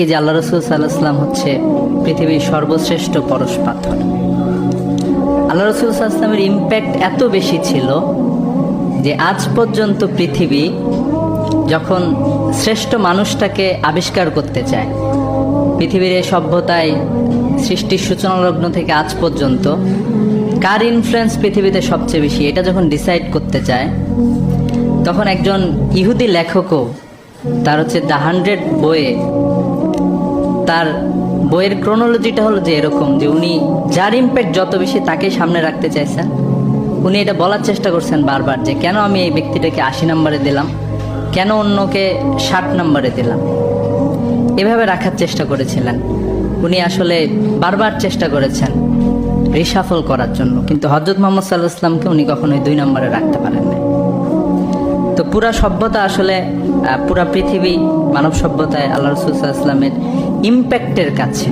এই যে আল্লাহ রসুল সাল্লাল্লাহু আলাইহি ওয়াসাল্লাম হচ্ছে পৃথিবীর সর্বশ্রেষ্ঠ পরশ পাথর। আল্লাহ রসুল সাল্লাল্লাহু আলাইহি ওয়াসাল্লামের ইম্প্যাক্ট এত বেশি ছিল যে আজ পর্যন্ত পৃথিবী যখন শ্রেষ্ঠ মানুষটাকে আবিষ্কার করতে চায়, পৃথিবীর এই সভ্যতায় সৃষ্টির সূচনা লগ্ন থেকে আজ পর্যন্ত কার ইনফ্লুয়েন্স পৃথিবীতে সবচেয়ে বেশি, এটা যখন ডিসাইড করতে চায়, তখন একজন ইহুদি লেখকও তার হচ্ছে দ্য 100 বইয়ে তার বইয়ের ক্রোনোলজিটা হলো যে এরকম যে উনি যার ইম্প্যাক্ট যত বেশি তাকেই সামনে রাখতে চাইছেন। উনি এটা বলার চেষ্টা করছেন বারবার যে কেন আমি এই ব্যক্তিটাকে 80 নম্বরে দিলাম, কেন অন্যকে 60 নম্বরে দিলাম, এভাবে রাখার চেষ্টা করেছিলেন। উনি আসলে বারবার চেষ্টা করেছেন রিশাফল করার জন্য, কিন্তু হযরত মুহাম্মদ সাল্লাল্লাহু আলাইহি ওয়াসাল্লামকে উনি কখনোই 2 নম্বরে রাখতে পারেন না। তো পুরা সভ্যতা আসলে পুরা পৃথিবী মানব সভ্যতায় আল্লাহ রাসূল সাল্লাল্লাহু আলাইহি ওয়াসাল্লামের ইম্প্যাক্টের কাছে